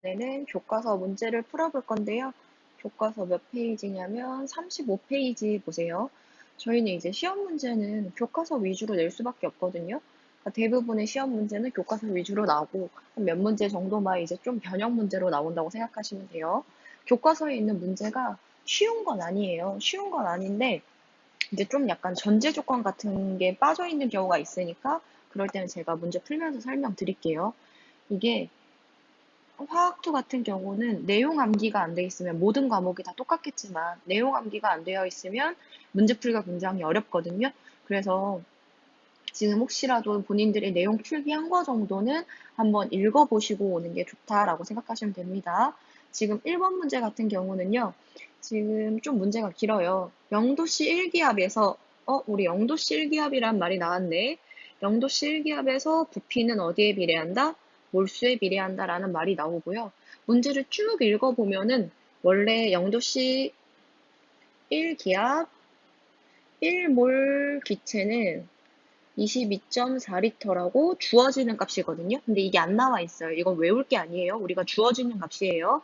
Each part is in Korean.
이번에는 교과서 문제를 풀어볼 건데요. 교과서 몇 페이지냐면 35페이지 보세요. 저희는 이제 시험 문제는 교과서 위주로 낼 수밖에 없거든요. 그러니까 대부분의 시험 문제는 교과서 위주로 나오고 한 몇 문제 정도만 이제 좀 변형 문제로 나온다고 생각하시면 돼요. 교과서에 있는 문제가 쉬운 건 아니에요. 쉬운 건 아닌데 이제 좀 약간 전제 조건 같은 게 빠져 있는 경우가 있으니까 그럴 때는 제가 문제 풀면서 설명드릴게요. 이게 화학투 같은 경우는 내용 암기가 안 돼 있으면 모든 과목이 다 똑같겠지만 내용 암기가 안 되어 있으면 문제 풀기가 굉장히 어렵거든요. 그래서 지금 혹시라도 본인들이 내용 풀기 한 거 정도는 한번 읽어보시고 오는 게 좋다라고 생각하시면 됩니다. 지금 1번 문제 같은 경우는요. 지금 좀 문제가 길어요. 0도씨 1기압에서 우리 0도씨 1기압이란 말이 나왔네. 0도씨 1기압에서 부피는 어디에 비례한다? 몰수에 비례한다라는 말이 나오고요. 문제를 쭉 읽어보면은 원래 0도씨 1기압 1몰 기체는 22.4리터라고 주어지는 값이거든요. 근데 이게 안 나와 있어요. 이건 외울 게 아니에요. 우리가 주어지는 값이에요.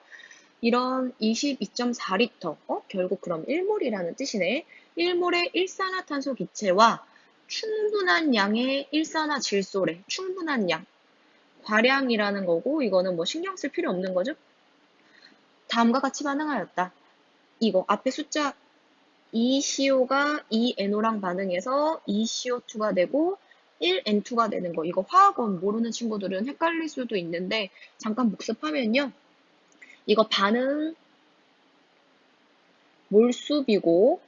이런 22.4리터, 결국 그럼 1몰이라는 뜻이네. 1몰의 일산화탄소 기체와 충분한 양의 일산화질소래. 충분한 양. 과량이라는 거고, 이거는 뭐 신경 쓸 필요 없는 거죠. 다음과 같이 반응하였다. 이거 앞에 숫자 2CO가 2NO랑 반응해서 2CO2가 되고 1N2가 되는 거. 이거 화학원 모르는 친구들은 헷갈릴 수도 있는데 잠깐 복습하면요. 이거 반응 몰수비고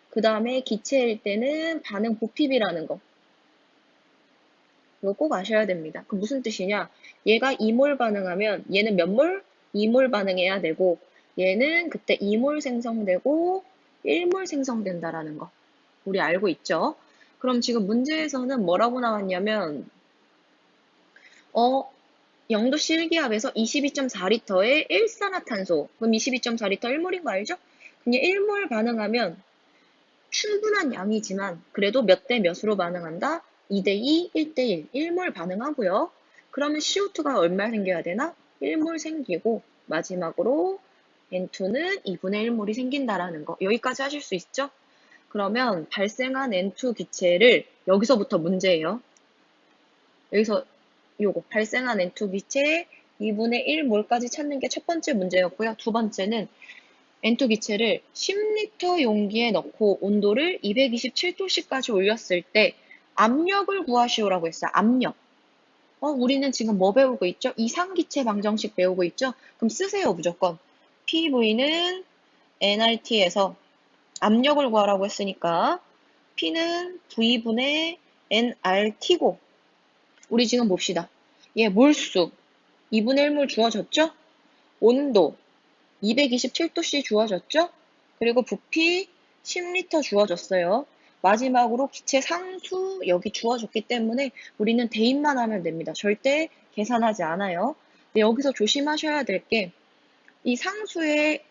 그 다음에 기체일 때는 반응 부피비라는 거. 이거 꼭 아셔야 됩니다. 그 무슨 뜻이냐? 얘가 2몰 반응하면 얘는 몇 몰? 2몰 반응해야 되고 얘는 그때 2몰 생성되고 1몰 생성된다라는 거. 우리 알고 있죠? 그럼 지금 문제에서는 뭐라고 나왔냐면 0도 실기압에서 22.4리터의 일산화탄소. 그럼 22.4리터 1몰인 거 알죠? 그냥 1몰 반응하면 충분한 양이지만 그래도 몇 대 몇으로 반응한다? 2대2, 1대1, 1몰 반응하고요. 그러면 CO2가 얼마 생겨야 되나? 1몰 생기고 마지막으로 N2는 2분의 1몰이 생긴다라는 거. 여기까지 하실 수 있죠? 그러면 발생한 N2 기체를 여기서부터 문제예요. 여기서 요거 발생한 N2 기체 2분의 1몰까지 찾는 게 첫 번째 문제였고요. 두 번째는 N2 기체를 10리터 용기에 넣고 온도를 227도씨까지 올렸을 때 압력을 구하시오라고 했어요. 압력. 우리는 지금 뭐 배우고 있죠? 이상기체 방정식 배우고 있죠? 그럼 쓰세요, 무조건. PV는 nRT에서 압력을 구하라고 했으니까 P는 V분의 nRT고 우리 지금 봅시다. 얘 몰수 2분의 1몰 주어졌죠? 온도 227도씨 주어졌죠? 그리고 부피 10리터 주어졌어요. 마지막으로 기체 상수 여기 주어졌기 때문에 우리는 대입만 하면 됩니다. 절대 계산하지 않아요. 근데 여기서 조심하셔야 될 게 이 상수의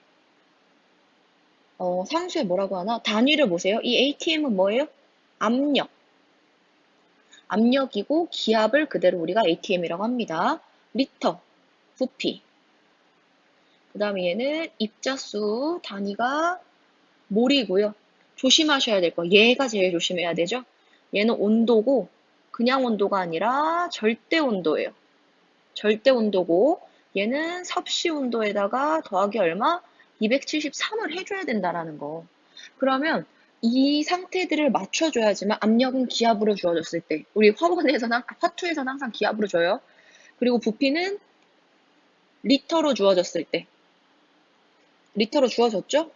뭐라고 하나? 단위를 보세요. 이 ATM은 뭐예요? 압력. 압력이고 기압을 그대로 우리가 ATM이라고 합니다. 리터, 부피. 그 다음에 얘는 입자수 단위가 몰이고요. 조심하셔야 될 거. 얘가 제일 조심해야 되죠. 얘는 온도고 그냥 온도가 아니라 절대 온도예요. 절대 온도고 얘는 섭씨 온도에다가 더하기 얼마? 273을 해줘야 된다라는 거. 그러면 이 상태들을 맞춰줘야지만 압력은 기압으로 주어졌을 때 우리 화투에서는 항상 기압으로 줘요. 그리고 부피는 리터로 주어졌을 때 리터로 주어졌죠?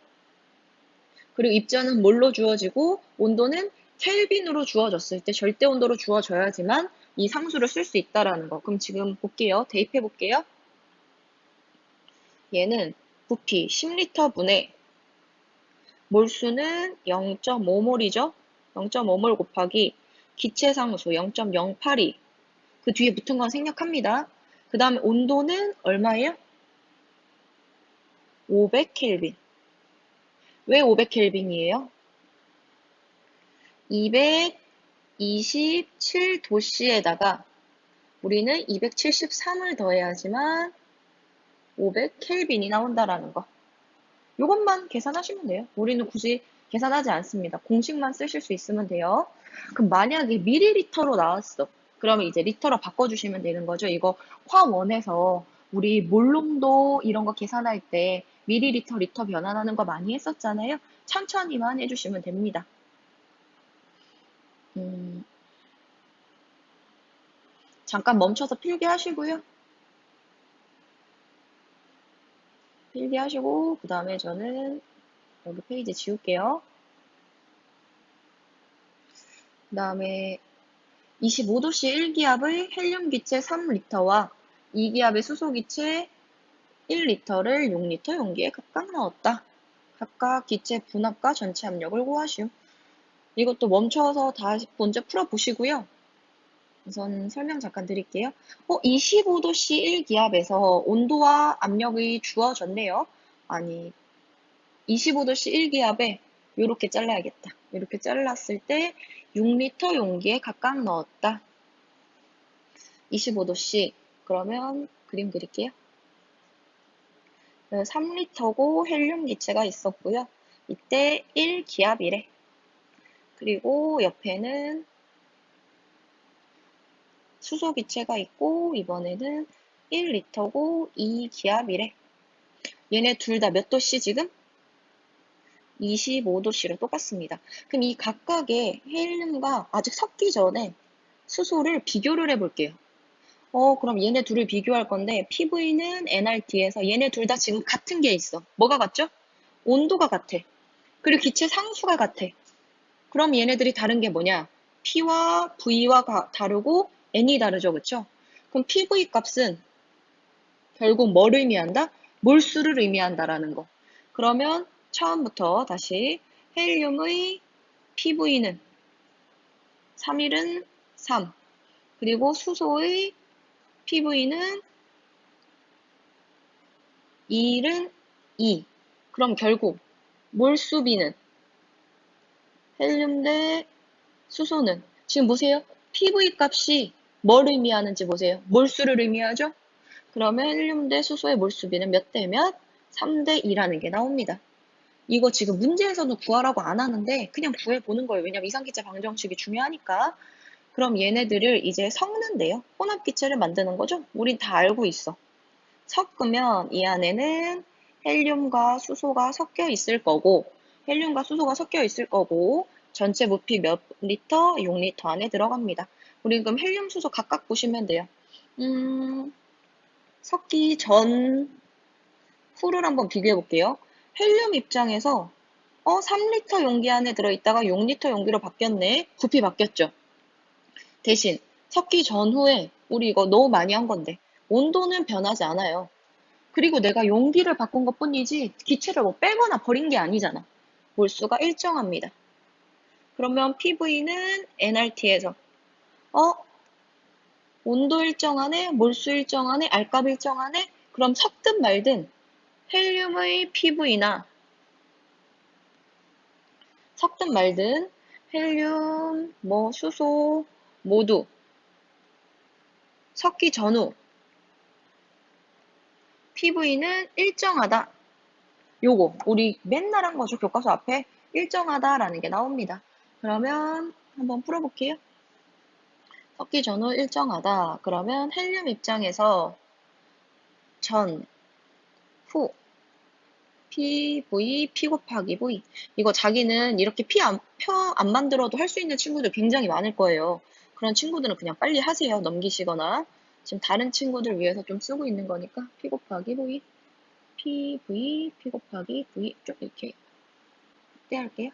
그리고 입자는 뭘로 주어지고 온도는 켈빈으로 주어졌을 때 절대 온도로 주어져야지만 이 상수를 쓸 수 있다라는 거. 그럼 지금 볼게요. 대입해 볼게요. 얘는 부피 10리터 분의 몰수는 0.5몰이죠. 0.5몰 곱하기 기체 상수 0.082. 그 뒤에 붙은 건 생략합니다. 그 다음에 온도는 얼마예요? 500켈빈. 왜 500켈빈이에요? 227도씨에다가 우리는 273을 더해야지만 500 켈빈이 나온다라는 거. 이것만 계산하시면 돼요. 우리는 굳이 계산하지 않습니다. 공식만 쓰실 수 있으면 돼요. 그럼 만약에 미리리터로 나왔어. 그러면 이제 리터로 바꿔주시면 되는 거죠. 이거 화원에서 우리 몰롱도 이런 거 계산할 때 미리리터, 리터 변환하는 거 많이 했었잖아요. 천천히만 해주시면 됩니다. 잠깐 멈춰서 필기하시고요. 필기하시고 그 다음에 저는 여기 페이지 지울게요. 그 다음에 25도씨 1기압의 헬륨 기체 3리터와 2기압의 수소 기체 1리터를 6리터 용기에 각각 넣었다. 각각 기체 분압과 전체 압력을 구하시오. 이것도 멈춰서 다시 먼저 풀어보시고요. 우선 설명 잠깐 드릴게요. 25도씨 1기압에서 온도와 압력이 주어졌네요. 아니, 25도씨 1기압에 이렇게 잘라야겠다. 이렇게 잘랐을 때 6리터 용기에 각각 넣었다. 25도씨. 그러면 그림 그릴게요. 3리터고 헬륨 기체가 있었고요. 이때 1기압이래. 그리고 옆에는 수소 기체가 있고 이번에는 1리터고 2기압이래. 얘네 둘 다 몇 도씨 지금? 25도씨로 똑같습니다. 그럼 이 각각의 헬륨과 아직 섞기 전에 수소를 비교를 해볼게요. 그럼 얘네 둘을 비교할 건데 PV는 NRT에서 얘네 둘 다 지금 같은 게 있어. 뭐가 같죠? 온도가 같아. 그리고 기체 상수가 같아. 그럼 얘네들이 다른 게 뭐냐? P와 V와 다르고 N이 다르죠. 그쵸? 그럼 PV 값은 결국 뭘 의미한다? 몰수를 의미한다라는 거. 그러면 처음부터 다시 헬륨의 PV는 3일은 3, 그리고 수소의 PV는 2일은 2. 그럼 결국 몰수비는 헬륨 대 수소는 지금 보세요. PV 값이 뭘 의미하는지 보세요. 몰수를 의미하죠? 그러면 헬륨 대 수소의 몰수비는 몇 대 몇? 3대 2라는 게 나옵니다. 이거 지금 문제에서는 구하라고 안 하는데 그냥 구해보는 거예요. 왜냐면 이상기체 방정식이 중요하니까. 그럼 얘네들을 이제 섞는데요. 혼합기체를 만드는 거죠. 우린 다 알고 있어. 섞으면 이 안에는 헬륨과 수소가 섞여 있을 거고 헬륨과 수소가 섞여 있을 거고 전체 부피 몇 리터? 6리터 안에 들어갑니다. 우리 그럼 헬륨, 수소 각각 보시면 돼요. 섞기 전, 후를 한번 비교해 볼게요. 헬륨 입장에서 3리터 용기 안에 들어있다가 6리터 용기로 바뀌었네. 부피 바뀌었죠. 대신 섞기 전후에 우리 이거 너무 많이 한 건데 온도는 변하지 않아요. 그리고 내가 용기를 바꾼 것 뿐이지 기체를 뭐 빼거나 버린 게 아니잖아. 몰수가 일정합니다. 그러면 PV는 NRT에서 온도 일정하네, 몰수 일정하네, R값 일정하네. 그럼 섞든 말든 헬륨의 PV나 섞든 말든 헬륨, 수소 모두 섞기 전후 PV는 일정하다. 요거 우리 맨날 한 거죠. 교과서 앞에 일정하다라는 게 나옵니다. 그러면 한번 풀어볼게요. 섞기 전후 일정하다. 그러면 헬륨 입장에서 전, 후, PV, P 곱하기 V. 이거 자기는 이렇게 표 안 만들어도 할 수 있는 친구들 굉장히 많을 거예요. 그런 친구들은 그냥 빨리 하세요. 넘기시거나. 지금 다른 친구들 위해서 좀 쓰고 있는 거니까 P 곱하기 V, PV, P 곱하기 V 좀 이렇게 확대할게요.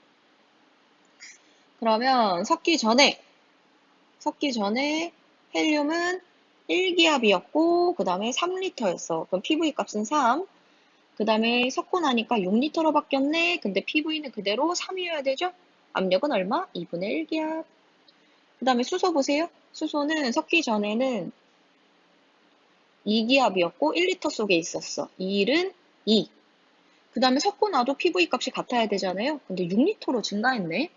그러면 섞기 전에 헬륨은 1기압이었고 그 다음에 3리터였어. 그럼 PV 값은 3. 그 다음에 섞고 나니까 6리터로 바뀌었네. 근데 PV는 그대로 3이어야 되죠? 압력은 얼마? 2분의 1기압. 그 다음에 수소 보세요. 수소는 섞기 전에는 2기압이었고 1리터 속에 있었어. 2일은 2. 그 다음에 섞고 나도 PV 값이 같아야 되잖아요. 근데 6리터로 증가했네.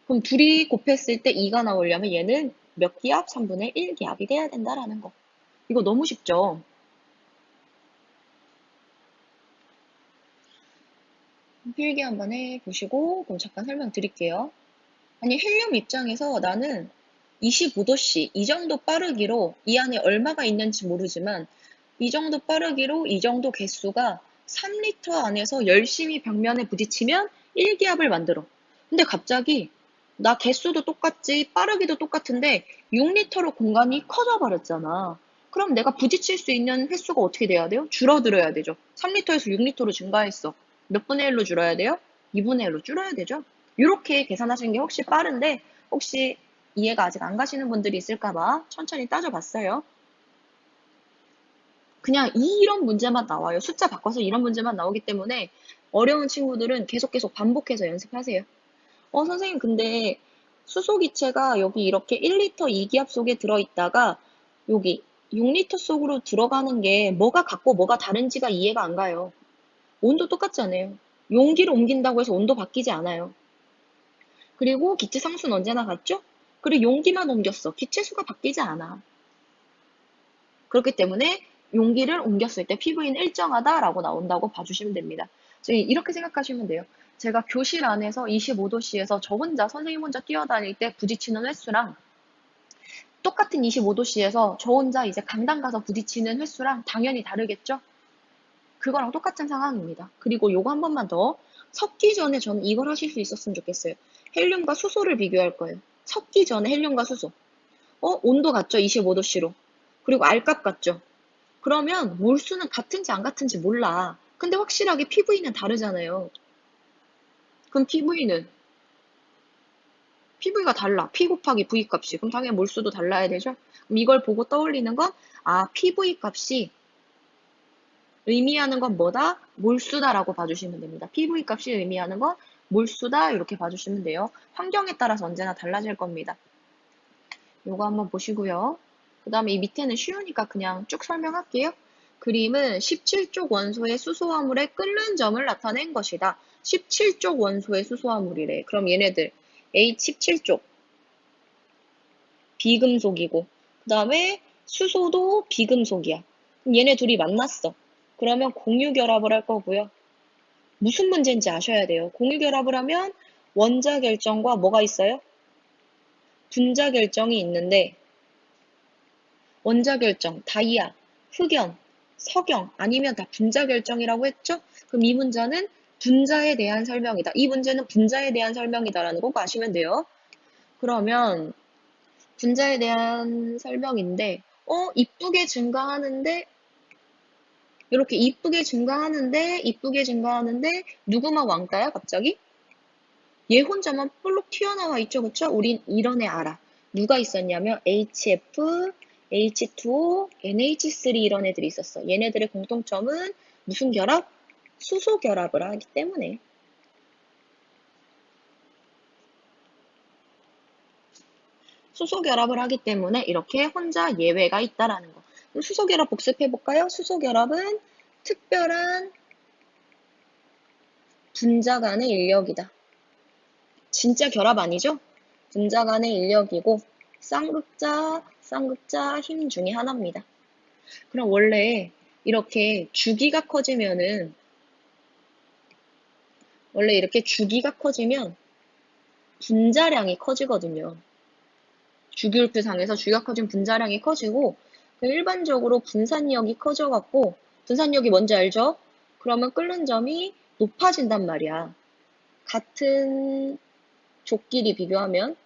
그럼 둘이 곱했을 때 2가 나오려면 얘는 몇 기압? 3분의 1기압이 돼야 된다라는 거. 이거 너무 쉽죠? 필기 한번 해보시고 그럼 잠깐 설명드릴게요. 아니 헬륨 입장에서 나는 25도씨 이 정도 빠르기로 이 안에 얼마가 있는지 모르지만 이 정도 빠르기로 이 정도 개수가 3리터 안에서 열심히 벽면에 부딪히면 1기압을 만들어. 근데 갑자기 나 개수도 똑같지 빠르기도 똑같은데 6리터로 공간이 커져 버렸잖아. 그럼 내가 부딪힐 수 있는 횟수가 어떻게 돼야 돼요? 줄어들어야 되죠. 3리터에서 6리터로 증가했어. 몇 분의 1로 줄어야 돼요? 2분의 1로 줄어야 되죠. 이렇게 계산하시는 게 혹시 빠른데 혹시 이해가 아직 안 가시는 분들이 있을까봐 천천히 따져봤어요. 그냥 이런 문제만 나와요. 숫자 바꿔서 이런 문제만 나오기 때문에 어려운 친구들은 계속 반복해서 연습하세요. 선생님, 근데 수소기체가 여기 이렇게 1리터 이기압 속에 들어있다가 여기 6리터 속으로 들어가는 게 뭐가 같고 뭐가 다른지가 이해가 안 가요. 온도 똑같지 않아요. 용기를 옮긴다고 해서 온도 바뀌지 않아요. 그리고 기체 상수는 언제나 같죠? 그리고 용기만 옮겼어. 기체수가 바뀌지 않아. 그렇기 때문에 용기를 옮겼을 때 PV는 일정하다라고 나온다고 봐주시면 됩니다. 이렇게 생각하시면 돼요. 제가 교실 안에서 25도씨에서 저 혼자, 선생님 혼자 뛰어다닐 때 부딪히는 횟수랑 똑같은 25도씨에서 저 혼자 이제 강당 가서 부딪히는 횟수랑 당연히 다르겠죠? 그거랑 똑같은 상황입니다. 그리고 요거 한 번만 더. 섞기 전에 저는 이걸 하실 수 있었으면 좋겠어요. 헬륨과 수소를 비교할 거예요. 섞기 전에 헬륨과 수소. 온도 같죠? 25도씨로. 그리고 R값 같죠? 그러면 몰수는 같은지 안 같은지 몰라. 근데 확실하게 PV는 다르잖아요. 그럼 PV가 달라. P 곱하기 V 값이. 그럼 당연히 몰수도 달라야 되죠? 그럼 이걸 보고 떠올리는 건, PV 값이 의미하는 건 뭐다? 몰수다라고 봐주시면 됩니다. PV 값이 의미하는 건 몰수다 이렇게 봐주시면 돼요. 환경에 따라서 언제나 달라질 겁니다. 요거 한번 보시고요. 그 다음에 이 밑에는 쉬우니까 그냥 쭉 설명할게요. 그림은 17쪽 원소의 수소화물의 끓는 점을 나타낸 것이다. 17쪽 원소의 수소화물이래. 그럼 얘네들 H17쪽 비금속이고 그 다음에 수소도 비금속이야. 그럼 얘네 둘이 만났어. 그러면 공유결합을 할 거고요. 무슨 문제인지 아셔야 돼요. 공유결합을 하면 원자결정과 뭐가 있어요? 분자결정이 있는데 원자결정, 다이아, 흑연, 석영 아니면 다 분자결정이라고 했죠? 그럼 이 문제는 분자에 대한 설명이다. 이 문제는 분자에 대한 설명이다라는 거 꼭 아시면 돼요. 그러면 분자에 대한 설명인데 이쁘게 증가하는데 이렇게 이쁘게 증가하는데 누구만 왕따야 갑자기? 얘 혼자만 볼록 튀어나와 있죠, 그쵸? 우린 이런 애 알아. 누가 있었냐면 HF, H2O, NH3 이런 애들이 있었어. 얘네들의 공통점은 무슨 결합? 수소 결합을 하기 때문에. 수소 결합을 하기 때문에 이렇게 혼자 예외가 있다라는 거. 그럼 수소 결합 복습해 볼까요? 수소 결합은 특별한 분자 간의 인력이다. 진짜 결합 아니죠? 분자 간의 인력이고 쌍극자 힘 중에 하나입니다. 그럼 원래 이렇게 주기가 커지면은 원래 이렇게 주기가 커지면 분자량이 커지거든요. 주기율표상에서 주기가 커지면 분자량이 커지고 일반적으로 분산력이 커져갖고 분산력이 뭔지 알죠? 그러면 끓는 점이 높아진단 말이야. 같은 족끼리 비교하면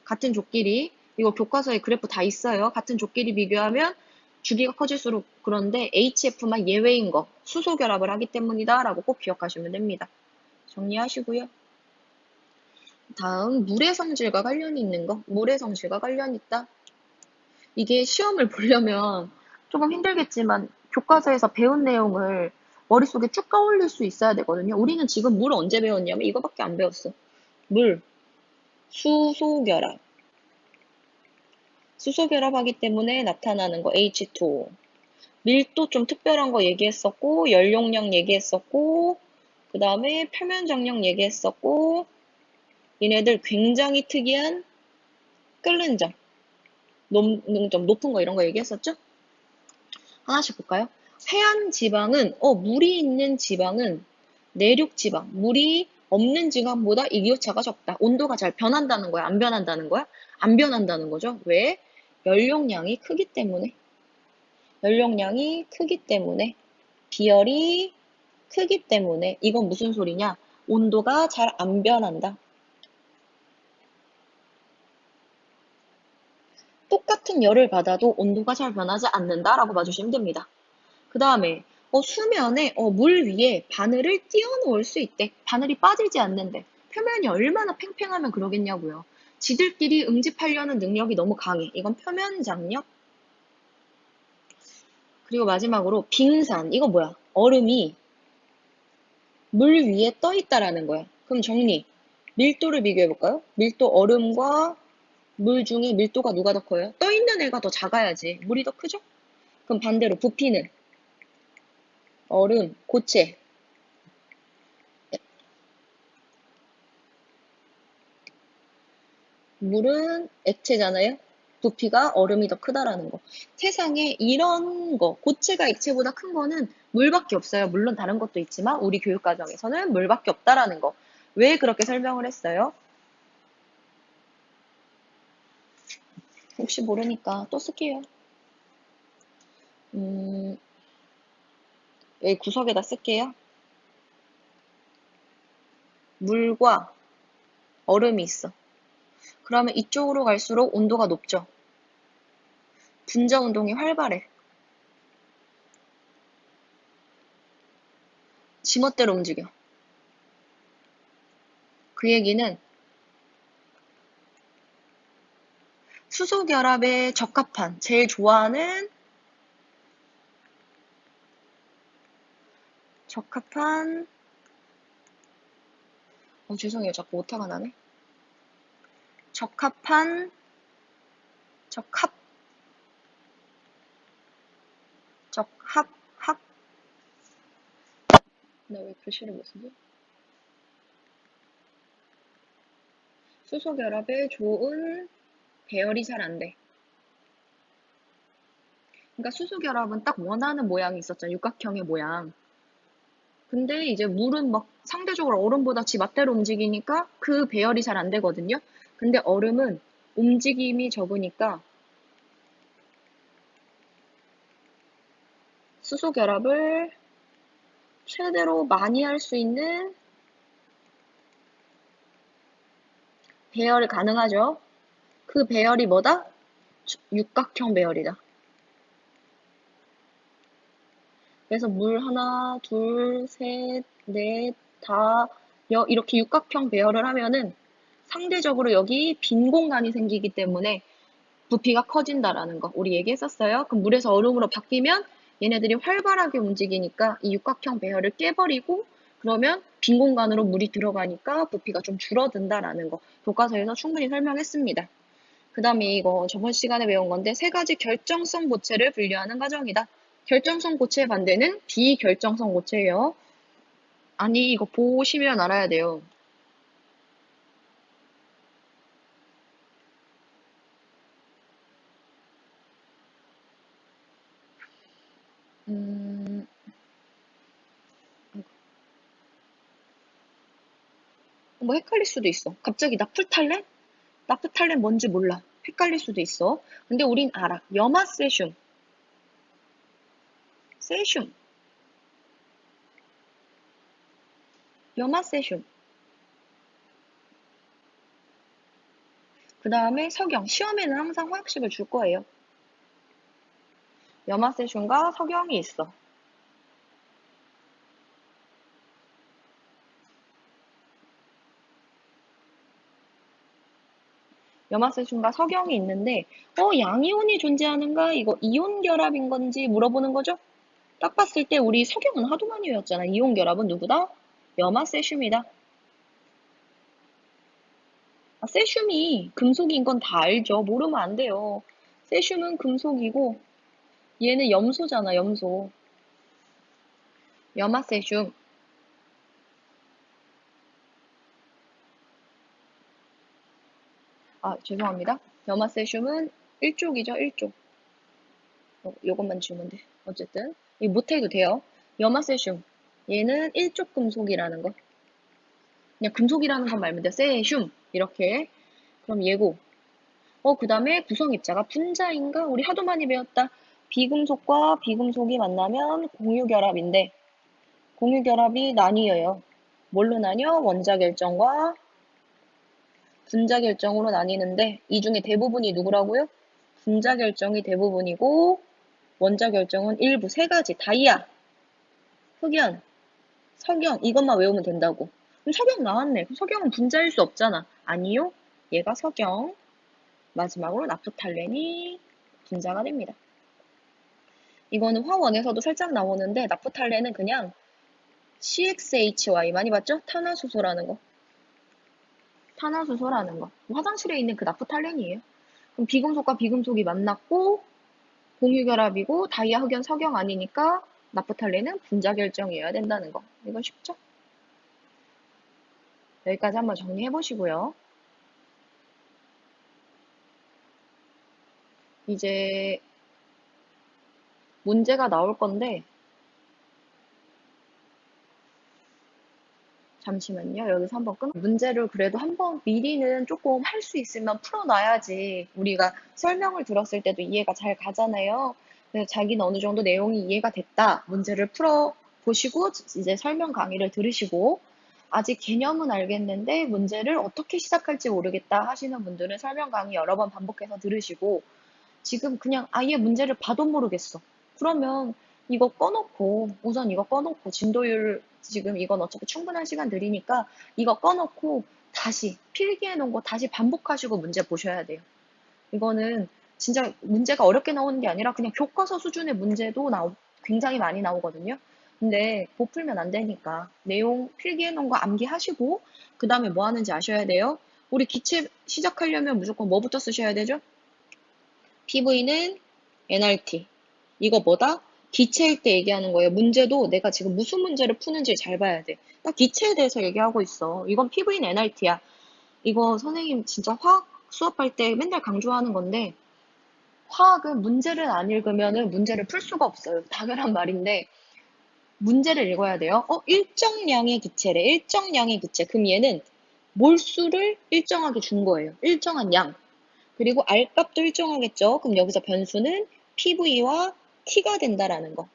같은 족끼리 이거 교과서에 그래프 다 있어요. 같은 족끼리 비교하면 주기가 커질수록 그런데 HF만 예외인 거 수소 결합을 하기 때문이다 라고 꼭 기억하시면 됩니다. 정리하시고요. 다음 물의 성질과 관련이 있는 거 물의 성질과 관련이 있다. 이게 시험을 보려면 조금 힘들겠지만 교과서에서 배운 내용을 머릿속에 쭉 떠올릴 수 있어야 되거든요. 우리는 지금 물 언제 배웠냐면 이거밖에 안 배웠어. 물, 수소 결합. 수소 결합하기 때문에 나타나는 거 H2O. 밀도 좀 특별한 거 얘기했었고, 연용량 얘기했었고, 그 다음에 표면 장력 얘기했었고, 얘네들 굉장히 특이한 끓는 점, 녹는 점, 높은 거 이런 거 얘기했었죠? 하나씩 볼까요? 해안 지방은, 물이 있는 지방은 내륙 지방, 물이 없는 지방보다 이 기후차가 적다. 온도가 잘 변한다는 거야? 안 변한다는 거야? 안 변한다는 거죠. 왜? 연료량이 크기 때문에. 연료량이 크기 때문에. 비열이 크기 때문에. 이건 무슨 소리냐? 온도가 잘 안 변한다. 똑같은 열을 받아도 온도가 잘 변하지 않는다라고 봐주시면 됩니다. 그 다음에 수면에 물 위에 바늘을 띄워놓을 수 있대. 바늘이 빠지지 않는데. 표면이 얼마나 팽팽하면 그러겠냐고요. 지들끼리 응집하려는 능력이 너무 강해. 이건 표면 장력. 그리고 마지막으로 빙산. 이거 뭐야? 얼음이 물 위에 떠 있다라는 거야. 그럼 정리. 밀도를 비교해볼까요? 밀도 얼음과 물 중에 밀도가 누가 더 커요? 떠 있는 애가 더 작아야지. 물이 더 크죠? 그럼 반대로 부피는 얼음, 고체. 물은 액체잖아요? 부피가 얼음이 더 크다라는 거. 세상에 이런 거, 고체가 액체보다 큰 거는 물밖에 없어요. 물론 다른 것도 있지만 우리 교육과정에서는 물밖에 없다라는 거. 왜 그렇게 설명을 했어요? 혹시 모르니까 또 쓸게요. 여기 구석에다 쓸게요. 물과 얼음이 있어. 그러면 이쪽으로 갈수록 온도가 높죠. 분자 운동이 활발해. 지멋대로 움직여. 그 얘기는 수소결합에 적합한, 제일 좋아하는 적합한 죄송해요. 자꾸 오타가 나네. 적합한 적합 적합학 나 왜 글씨를 못 쓰지? 수소결합에 좋은 배열이 잘 안 돼. 그러니까 수소결합은 딱 원하는 모양이 있었잖아. 육각형의 모양. 근데 이제 물은 막 상대적으로 얼음보다 지 맛대로 움직이니까 그 배열이 잘 안 되거든요. 근데 얼음은 움직임이 적으니까 수소 결합을 최대로 많이 할 수 있는 배열이 가능하죠. 그 배열이 뭐다? 육각형 배열이다. 그래서 물 하나, 둘, 셋, 넷, 다, 이렇게 육각형 배열을 하면은 상대적으로 여기 빈 공간이 생기기 때문에 부피가 커진다라는 거 우리 얘기했었어요. 그럼 물에서 얼음으로 바뀌면 얘네들이 활발하게 움직이니까 이 육각형 배열을 깨버리고 그러면 빈 공간으로 물이 들어가니까 부피가 좀 줄어든다라는 거 교과서에서 충분히 설명했습니다. 그 다음에 이거 저번 시간에 배운 건데 세 가지 결정성 고체를 분류하는 과정이다. 결정성 고체의 반대는 비결정성 고체예요. 아니 이거 보시면 알아야 돼요. 뭐 헷갈릴 수도 있어. 갑자기 나프탈렌? 나프탈렌 뭔지 몰라. 헷갈릴 수도 있어. 근데 우린 알아. 염화세슘. 세슘. 염화세슘. 그 다음에 석영. 시험에는 항상 화학식을 줄 거예요. 염화세슘과 석영이 있어. 염화세슘과 석영이 있는데 양이온이 존재하는가? 이거 이온 결합인 건지 물어보는 거죠? 딱 봤을 때 우리 석영은 하도 많이 외웠잖아. 이온 결합은 누구다? 염화세슘이다. 세슘이 금속인 건 다 알죠. 모르면 안 돼요. 세슘은 금속이고 얘는 염소잖아, 염소. 염화세슘. 죄송합니다. 염화세슘은 1족이죠, 1족. 요것만 주면 돼. 어쨌든. 이 못해도 돼요. 염화세슘. 얘는 일족 금속이라는 거. 그냥 금속이라는 건 말면 돼. 세슘. 이렇게. 그럼 얘고. 그 다음에 구성 입자가 분자인가? 우리 하도 많이 배웠다. 비금속과 비금속이 만나면 공유결합인데, 공유결합이 나뉘어요. 뭘로 나뉘어? 원자결정과 분자결정으로 나뉘는데, 이 중에 대부분이 누구라고요? 분자결정이 대부분이고, 원자결정은 일부, 세 가지. 다이아, 흑연, 석영, 이것만 외우면 된다고. 그럼 석영 나왔네. 그럼 석영은 분자일 수 없잖아. 아니요. 얘가 석영. 마지막으로 나프탈렌이 분자가 됩니다. 이거는 화원에서도 살짝 나오는데 나프탈렌은 그냥 CXHY 많이 봤죠? 탄화수소라는 거. 탄화수소라는 거. 화장실에 있는 그 나프탈렌이에요. 그럼 비금속과 비금속이 만났고 공유결합이고 다이아, 흑연, 석영 아니니까 나프탈렌은 분자 결정이어야 된다는 거. 이건 쉽죠? 여기까지 한번 정리해 보시고요. 이제 문제가 나올 건데 잠시만요. 여기서 한번 문제를 그래도 한번 미리는 조금 할 수 있으면 풀어놔야지 우리가 설명을 들었을 때도 이해가 잘 가잖아요. 그래서 자기는 어느 정도 내용이 이해가 됐다. 문제를 풀어보시고 이제 설명 강의를 들으시고 아직 개념은 알겠는데 문제를 어떻게 시작할지 모르겠다 하시는 분들은 설명 강의 여러 번 반복해서 들으시고 지금 그냥 아예 문제를 봐도 모르겠어. 그러면 이거 꺼놓고, 우선 이거 꺼놓고, 진도율, 지금 이건 어차피 충분한 시간 드리니까 이거 꺼놓고 다시 필기해 놓은 거 다시 반복하시고 문제 보셔야 돼요. 이거는 진짜 문제가 어렵게 나오는 게 아니라 그냥 교과서 수준의 문제도 굉장히 많이 나오거든요. 근데 못 풀면 안 되니까 내용 필기해 놓은 거 암기하시고 그 다음에 뭐 하는지 아셔야 돼요. 우리 기체 시작하려면 무조건 뭐부터 쓰셔야 되죠? PV는 NRT. 이거 뭐다? 기체일 때 얘기하는 거예요. 문제도 내가 지금 무슨 문제를 푸는지 잘 봐야 돼. 딱 기체에 대해서 얘기하고 있어. 이건 PV는 NRT야. 이거 선생님 진짜 화학 수업할 때 맨날 강조하는 건데 화학은 문제를 안 읽으면 문제를 풀 수가 없어요. 당연한 말인데 문제를 읽어야 돼요. 일정량의 기체래. 일정량의 기체. 그럼 얘는 몰수를 일정하게 준 거예요. 일정한 양. 그리고 R값도 일정하겠죠. 그럼 여기서 변수는 PV와 T가 된다라는 거.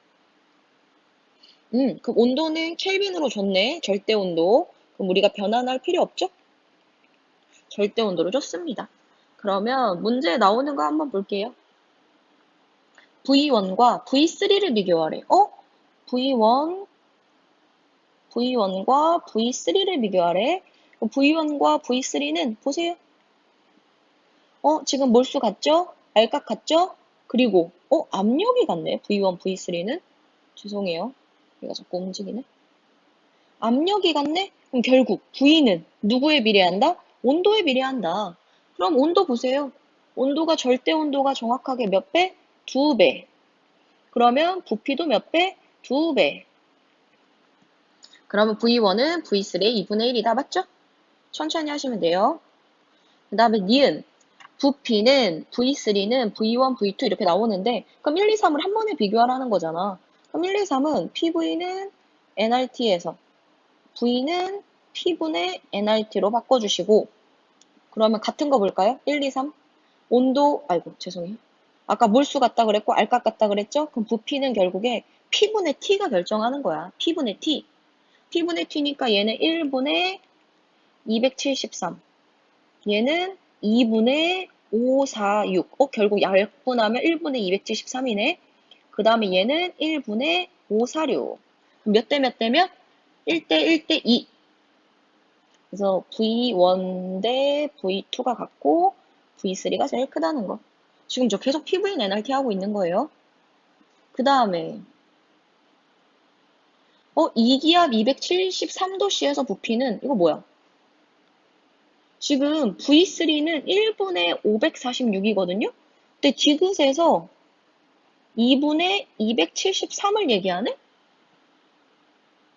그럼 온도는 켈빈으로 줬네. 절대 온도. 그럼 우리가 변환할 필요 없죠? 절대 온도로 줬습니다. 그러면 문제에 나오는 거 한번 볼게요. V1과 V3를 비교하래. V1, V1과 V3를 비교하래. V1과 V3는 보세요. 지금 몰수 같죠? 알값 같죠? 그리고 압력이 같네. V1, V3는. 죄송해요. 얘가 자꾸 움직이네. 압력이 같네? 그럼 결국 V는 누구에 비례한다? 온도에 비례한다. 그럼 온도 보세요. 온도가 절대 온도가 정확하게 몇 배? 2배. 그러면 부피도 몇 배? 2배. 그러면 V1은 V3의 2분의 1이다. 맞죠? 천천히 하시면 돼요. 그 다음에 니은. 부피는 V3는 V1, V2 이렇게 나오는데 그럼 1, 2, 3을 한 번에 비교하라는 거잖아. 그럼 1, 2, 3은 PV는 nRT에서 V는 P분의 nRT로 바꿔주시고 그러면 같은 거 볼까요? 1, 2, 3 온도, 아이고 죄송해요. 아까 몰수 같다 그랬고 알값 같다 그랬죠? 그럼 부피는 결국에 P분의 T가 결정하는 거야. P분의 T. P분의 T니까 얘는 1분의 273 얘는 2분의 546. 결국 약분하면 1분의 273이네. 그 다음에 얘는 1분의 546. 몇 대 몇 대면? 1대 1대 2. 그래서 V1 대 V2가 같고 V3가 제일 크다는 거. 지금 저 계속 PV는 NRT 하고 있는 거예요. 그 다음에 이기압 273도씨에서 부피는 이거 뭐야? 지금 V3는 1분의 546이거든요? 근데 지그에서 2분의 273을 얘기하네?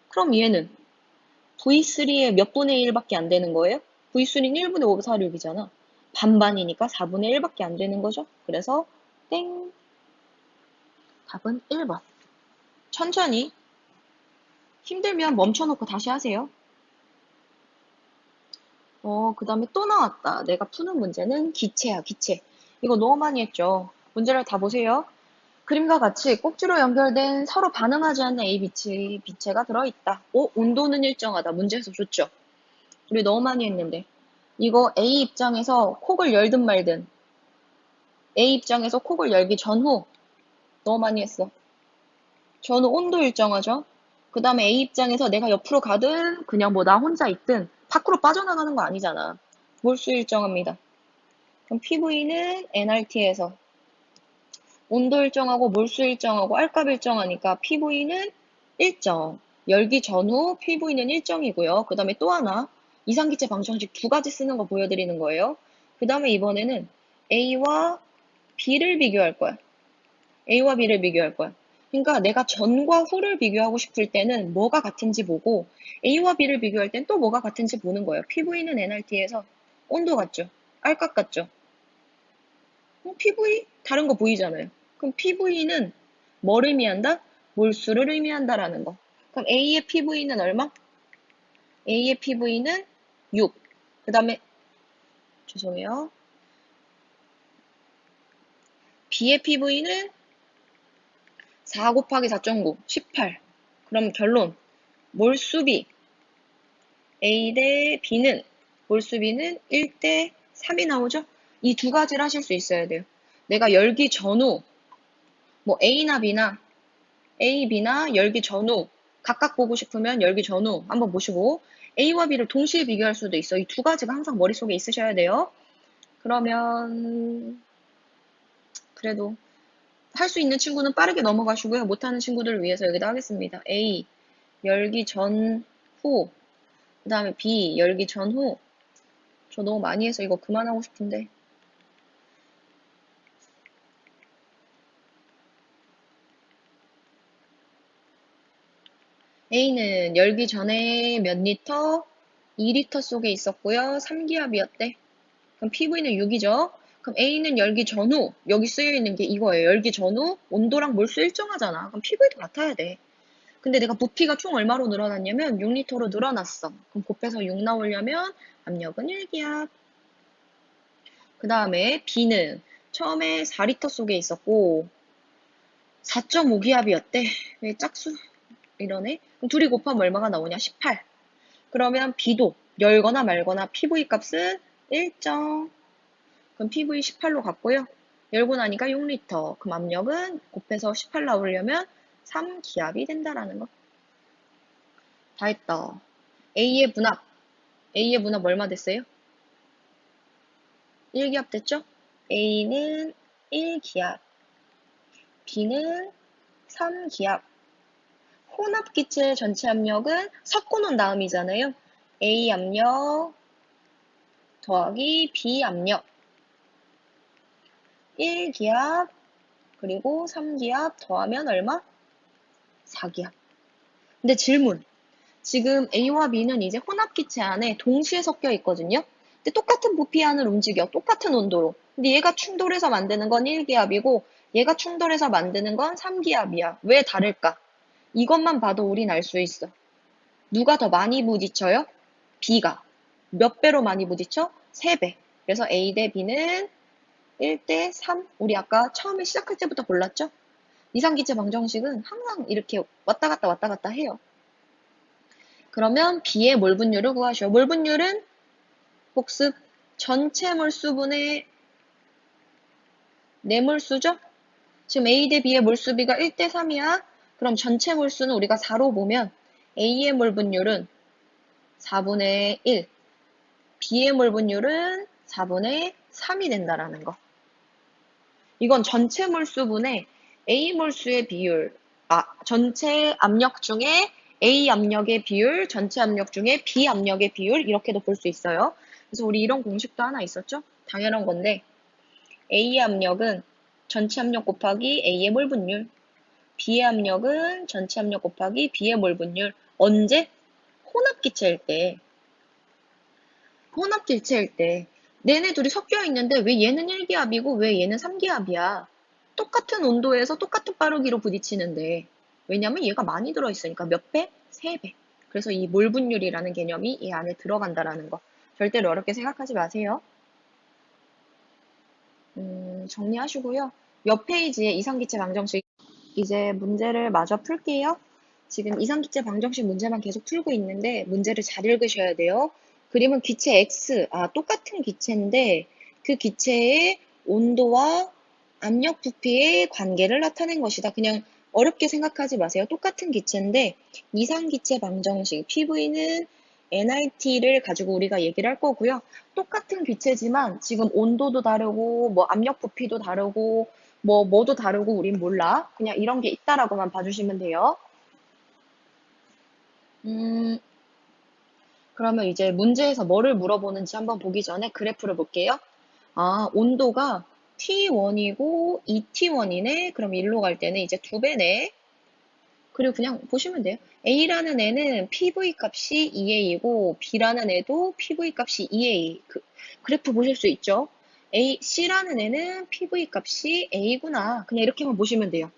그럼 얘는 V3의 몇 분의 1밖에 안 되는 거예요? V3는 1분의 546이잖아. 반반이니까 4분의 1밖에 안 되는 거죠. 그래서 땡. 답은 1번. 천천히 힘들면 멈춰놓고 다시 하세요. 그 다음에 또 나왔다. 내가 푸는 문제는 기체야, 기체. 이거 너무 많이 했죠. 문제를 다 보세요. 그림과 같이 꼭지로 연결된 서로 반응하지 않는 A 빛체가 들어있다. 온도는 일정하다. 문제에서 줬죠. 우리 너무 많이 했는데. 이거 A 입장에서 콕을 열든 말든. A 입장에서 콕을 열기 전후. 너무 많이 했어. 전후 온도 일정하죠. 그 다음에 A 입장에서 내가 옆으로 가든 그냥 뭐 나 혼자 있든 밖으로 빠져나가는 거 아니잖아. 몰수 일정합니다. 그럼 PV는 nRT에서 온도 일정하고 몰수 일정하고 R값 일정하니까 PV는 일정. 열기 전후 PV는 일정이고요. 그 다음에 또 하나 이상기체 방정식 두 가지 쓰는 거 보여드리는 거예요. 그 다음에 이번에는 A와 B를 비교할 거야. A와 B를 비교할 거야. 그러니까 내가 전과 후를 비교하고 싶을 때는 뭐가 같은지 보고 A와 B를 비교할 땐 또 뭐가 같은지 보는 거예요. PV는 nRT에서 온도 같죠? R값 같죠? PV? 다른 거 보이잖아요. 그럼 PV는 뭘 의미한다? 몰수를 의미한다라는 거. 그럼 A의 PV는 얼마? A의 PV는 6. 그 다음에 죄송해요. B의 PV는 4 곱하기 4.9, 18. 그럼 결론. 몰수비 A 대 B는 몰수비는 1대 3이 나오죠? 이 두 가지를 하실 수 있어야 돼요. 내가 열기 전후 뭐 A나 B나 A, B나 열기 전후 각각 보고 싶으면 열기 전후 한번 보시고 A와 B를 동시에 비교할 수도 있어. 이 두 가지가 항상 머릿속에 있으셔야 돼요. 그러면 그래도 할 수 있는 친구는 빠르게 넘어가시고요. 못하는 친구들을 위해서 여기다 하겠습니다. A 열기 전후 그 다음에 B 열기 전후 저 너무 많이 해서 이거 그만하고 싶은데 A는 열기 전에 몇 리터? 2리터 속에 있었고요. 3기압이었대. 그럼 PV는 6이죠. 그럼 A는 열기 전후, 여기 쓰여있는 게 이거예요. 열기 전후, 온도랑 몰수 일정하잖아. 그럼 PV도 같아야 돼. 근데 내가 부피가 총 얼마로 늘어났냐면 6리터로 늘어났어. 그럼 곱해서 6 나오려면 압력은 1기압. 그 다음에 B는 처음에 4리터 속에 있었고 4.5기압이었대. 왜 짝수 이러네? 그럼 둘이 곱하면 얼마가 나오냐? 18. 그러면 B도 열거나 말거나 PV 값은 일정. 그럼 PV 18로 갔고요. 열고 나니까 6리터. 그럼 압력은 곱해서 18 나오려면 3기압이 된다라는 거. 다 했다. A의 분압. A의 분압 얼마 됐어요? 1기압 됐죠? A는 1기압. B는 3기압. 혼합기체 전체 압력은 섞어놓은 다음이잖아요. A 압력 더하기 B 압력. 1기압 그리고 3기압 더하면 얼마? 4기압. 근데 질문. 지금 A와 B는 이제 혼합기체 안에 동시에 섞여 있거든요. 근데 똑같은 부피 안을 움직여. 똑같은 온도로. 근데 얘가 충돌해서 만드는 건 1기압이고 얘가 충돌해서 만드는 건 3기압이야. 왜 다를까? 이것만 봐도 우린 알 수 있어. 누가 더 많이 부딪혀요? B가. 몇 배로 많이 부딪혀? 3배. 그래서 A 대 B는 1대 3. 우리 아까 처음에 시작할 때부터 골랐죠? 이상기체 방정식은 항상 이렇게 왔다 갔다 해요. 그러면 B의 몰 분율을 구하시오. 몰 분율은 복습 전체 몰수분의 내몰수죠? 지금 A 대 B의 몰수비가 1대 3이야. 그럼 전체 몰수는 우리가 4로 보면 A의 몰 분율은 4분의 1, B의 몰 분율은 4분의 3이 된다라는 거. 이건 전체 몰수분의 A 몰수의 비율, 전체 압력 중에 A 압력의 비율, 전체 압력 중에 B 압력의 비율 이렇게도 볼 수 있어요. 그래서 우리 이런 공식도 하나 있었죠? 당연한 건데 A의 압력은 전체 압력 곱하기 A의 몰 분율, B의 압력은 전체 압력 곱하기 B의 몰 분율. 언제? 혼합기체일 때. 혼합기체일 때. 얘네 둘이 섞여 있는데 왜 얘는 1기압이고 왜 얘는 3기압이야? 똑같은 온도에서 똑같은 빠르기로 부딪히는데 왜냐면 얘가 많이 들어있으니까 몇 배? 3배. 그래서 이 몰 분율이라는 개념이 이 안에 들어간다라는 거. 절대로 어렵게 생각하지 마세요. 정리하시고요. 옆 페이지에 이상기체 방정식 이제 문제를 마저 풀게요. 지금 이상기체 방정식 문제만 계속 풀고 있는데 문제를 잘 읽으셔야 돼요. 그림은 기체 X, 똑같은 기체인데 그 기체의 온도와 압력 부피의 관계를 나타낸 것이다. 그냥 어렵게 생각하지 마세요. 똑같은 기체인데 이상기체 방정식 PV는 NIT를 가지고 우리가 얘기를 할 거고요. 똑같은 기체지만 지금 온도도 다르고 뭐 압력 부피도 다르고 뭐도 다르고 우린 몰라. 그냥 이런 게 있다라고만 봐주시면 돼요. 음, 그러면 이제 문제에서 뭐를 물어보는지 한번 보기 전에 그래프를 볼게요. 온도가 T1이고 2T1이네. 그럼 일로 갈 때는 이제 2배네. 그리고 그냥 보시면 돼요. A라는 애는 PV 값이 2A이고 B라는 애도 PV 값이 2A. 그래프 보실 수 있죠? C라는 애는 PV 값이 A구나. 그냥 이렇게만 보시면 돼요.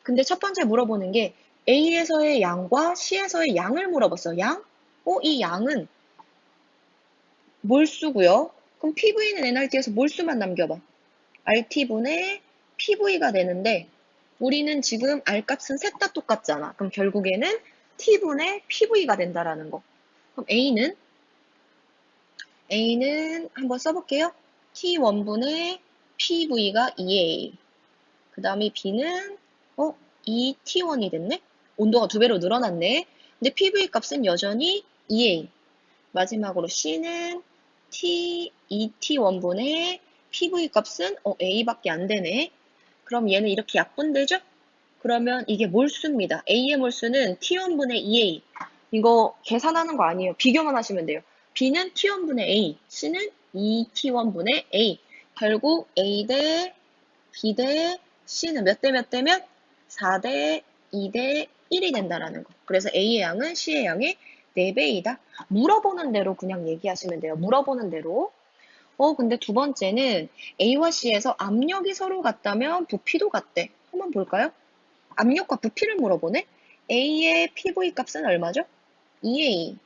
근데 첫 번째 물어보는 게 A에서의 양과 C에서의 양을 물어봤어. 양? 이 양은 몰수고요. 그럼 PV는 NRT에서 몰수만 남겨봐. RT분의 PV가 되는데 우리는 지금 R값은 셋 다 똑같잖아. 그럼 결국에는 T분의 PV가 된다라는 거. 그럼 A는 한번 써볼게요. T1분의 PV가 2A. 그 다음에 B는 2T1이 됐네? 온도가 2배로 늘어났네. 근데 PV 값은 여전히 2A. 마지막으로 C는 2T1분의 PV 값은 A밖에 안 되네. 그럼 얘는 이렇게 약분되죠? 그러면 이게 몰수입니다. A의 몰수는 T1분의 2A. 이거 계산하는 거 아니에요. 비교만 하시면 돼요. B는 T1분의 A, C는 2T1분의 A. 결국 A 대 B 대 C는 몇 대 몇 대면 4대 2대 1이 된다라는 거. 그래서 A의 양은 C의 양의 4배이다. 물어보는 대로 그냥 얘기하시면 돼요. 물어보는 대로. 근데 두 번째는 A와 C에서 압력이 서로 같다면 부피도 같대. 한번 볼까요? 압력과 부피를 물어보네? A의 PV 값은 얼마죠? 2A.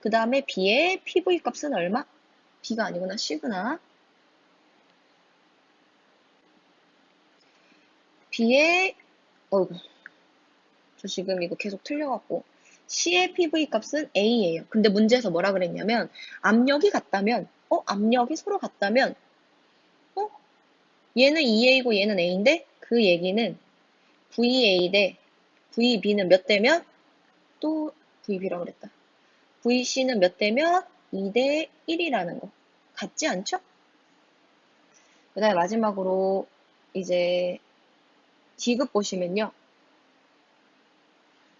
그 다음에 B의 PV 값은 얼마? B가 아니구나, C구나. B의, 어이구, 저 지금 이거 계속 틀려갖고. C의 PV 값은 A예요. 근데 문제에서 뭐라 그랬냐면, 압력이 같다면, 압력이 서로 같다면, 어? 얘는 2A고 얘는 A인데, 그 얘기는 VA 대 VB는 몇 대면? 또 VB라고 그랬다. VC는 몇 대면? 2대 1이라는 거. 같지 않죠? 그 다음에 마지막으로 이제 디귿 보시면요.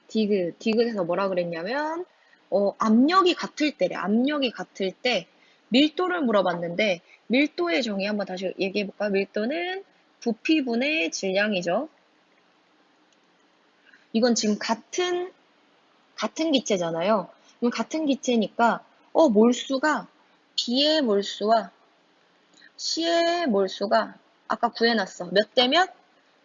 디귿에서 뭐라 그랬냐면 압력이 같을 때래. 압력이 같을 때 밀도를 물어봤는데 밀도의 정의 한번 다시 얘기해 볼까요? 밀도는 부피분의 질량이죠. 이건 지금 같은 기체잖아요. 그럼 같은 기체니까 몰수가 B의 몰수와 C의 몰수가 아까 구해놨어. 몇 대면?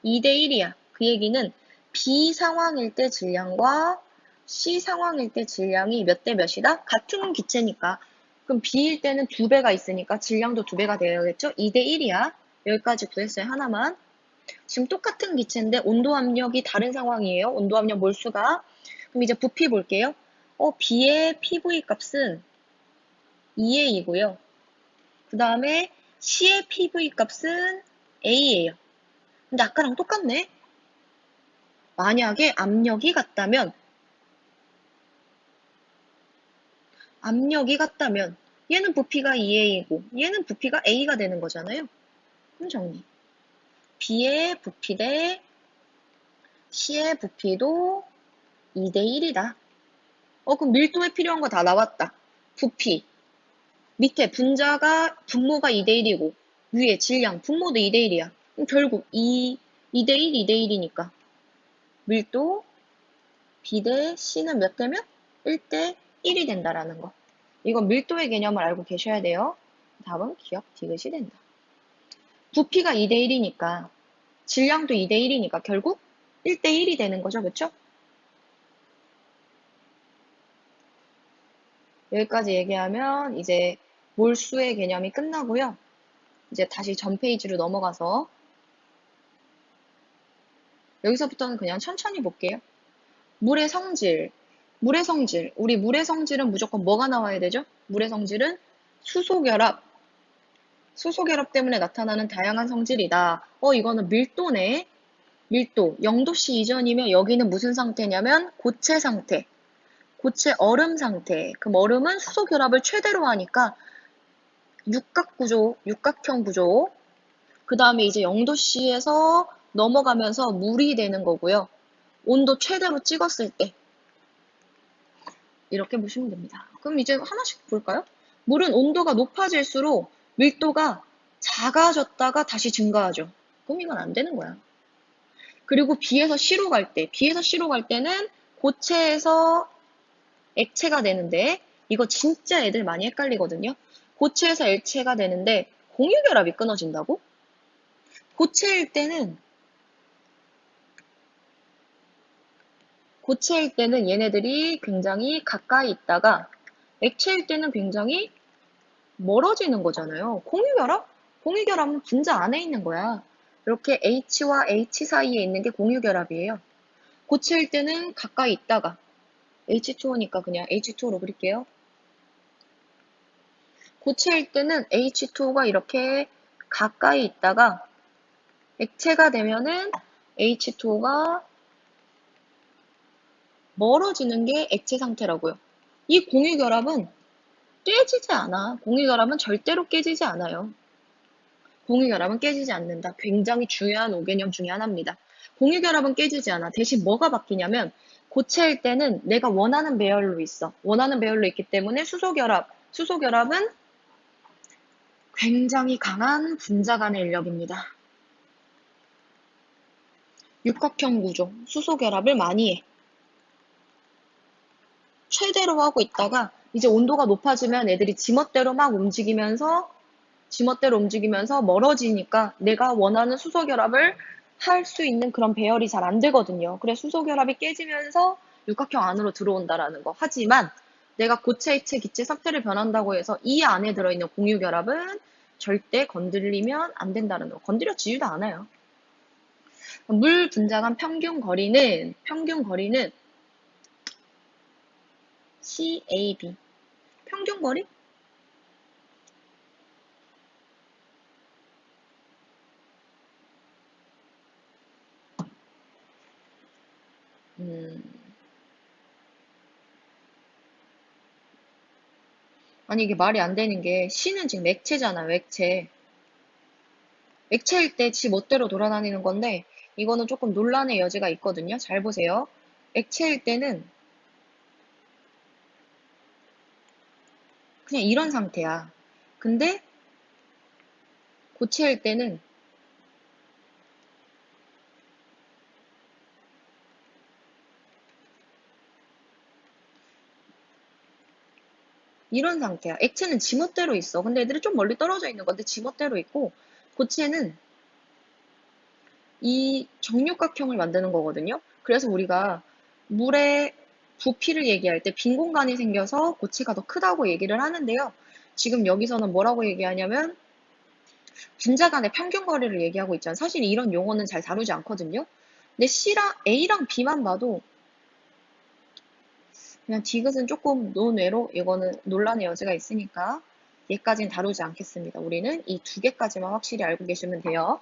2대 1이야. 그 얘기는 B 상황일 때 질량과 C 상황일 때 질량이 몇 대 몇이다? 같은 기체니까. 그럼 B일 때는 2배가 있으니까 질량도 2배가 되어야겠죠? 2대 1이야. 여기까지 구했어요. 하나만. 지금 똑같은 기체인데 온도 압력이 다른 상황이에요. 온도 압력 몰수가. 그럼 이제 부피 볼게요. B의 PV 값은 2A이고요. 그 다음에 C의 PV 값은 A예요. 근데 아까랑 똑같네? 만약에 압력이 같다면 얘는 부피가 2A이고 얘는 부피가 A가 되는 거잖아요. 그럼 정리. B의 부피 대 C의 부피도 2대 1이다. 그럼 밀도에 필요한 거 다 나왔다. 부피. 밑에 분모가 2대 1이고 위에 질량, 분모도 2대 1이야. 그럼 결국 2대 1, 2대 1이니까 밀도 B 대 C는 몇 대면? 1대 1이 된다라는 거. 이건 밀도의 개념을 알고 계셔야 돼요. 답은 기억 디귿이 된다. 부피가 2대 1이니까 질량도 2대 1이니까 결국 1대 1이 되는 거죠. 그쵸? 여기까지 얘기하면 이제 몰수의 개념이 끝나고요. 이제 다시 전 페이지로 넘어가서 여기서부터는 그냥 천천히 볼게요. 물의 성질. 물의 성질. 우리 물의 성질은 무조건 뭐가 나와야 되죠? 물의 성질은 수소결합. 수소결합 때문에 나타나는 다양한 성질이다. 이거는 밀도네. 밀도. 0도씨 이전이면 여기는 무슨 상태냐면 고체 상태. 고체 얼음 상태. 그럼 얼음은 수소결합을 최대로 하니까 육각구조, 육각형 구조. 그 다음에 이제 0도씨에서 넘어가면서 물이 되는 거고요. 온도 최대로 찍었을 때 이렇게 보시면 됩니다. 그럼 이제 하나씩 볼까요? 물은 온도가 높아질수록 밀도가 작아졌다가 다시 증가하죠. 그럼 이건 안 되는 거야. 그리고 B에서 C로 갈 때, B에서 C로 갈 때는 고체에서 액체가 되는데 이거 진짜 애들 많이 헷갈리거든요. 고체에서 액체가 되는데 공유결합이 끊어진다고? 고체일 때는 얘네들이 굉장히 가까이 있다가 액체일 때는 굉장히 멀어지는 거잖아요. 공유결합? 공유결합은 분자 안에 있는 거야. 이렇게 H와 H 사이에 있는 게 공유결합이에요. 고체일 때는 가까이 있다가 H2O니까 그냥 H2O로 그릴게요. 고체일 때는 H2O가 이렇게 가까이 있다가 액체가 되면은 H2O가 멀어지는 게 액체 상태라고요. 이 공유결합은 깨지지 않아. 공유결합은 절대로 깨지지 않아요. 공유결합은 깨지지 않는다. 굉장히 중요한 5개념 중에 하나입니다. 공유결합은 깨지지 않아. 대신 뭐가 바뀌냐면 고체일 때는 내가 원하는 배열로 있어. 원하는 배열로 있기 때문에 수소결합은 굉장히 강한 분자 간의 인력입니다. 육각형 구조, 수소결합을 많이 해. 최대로 하고 있다가 이제 온도가 높아지면 애들이 지멋대로 막 움직이면서 멀어지니까 내가 원하는 수소결합을 할 수 있는 그런 배열이 잘 안 되거든요. 그래서 수소결합이 깨지면서 육각형 안으로 들어온다라는 거. 하지만 내가 고체, 액체, 기체 상태를 변한다고 해서 이 안에 들어있는 공유결합은 절대 건드리면 안 된다는 거. 건드려지지도 않아요. 물 분자 간 평균 거리는 CAB. 평균 거리? 아니 이게 말이 안 되는 게 C는 지금 액체잖아요. 액체. 액체일 때 지 멋대로 돌아다니는 건데 이거는 조금 논란의 여지가 있거든요. 잘 보세요. 액체일 때는 그냥 이런 상태야. 근데 고체일 때는 이런 상태야. 액체는 지멋대로 있어. 근데 애들이 좀 멀리 떨어져 있는 건데 지멋대로 있고 고체는 이 정육각형을 만드는 거거든요. 그래서 우리가 물의 부피를 얘기할 때 빈 공간이 생겨서 고체가 더 크다고 얘기를 하는데요. 지금 여기서는 뭐라고 얘기하냐면 분자 간의 평균 거리를 얘기하고 있잖아요. 사실 이런 용어는 잘 다루지 않거든요. 근데 A랑 B만 봐도 그냥 디귿은 조금 논외로 이거는 논란의 여지가 있으니까 얘까지는 다루지 않겠습니다. 우리는 이 두 개까지만 확실히 알고 계시면 돼요.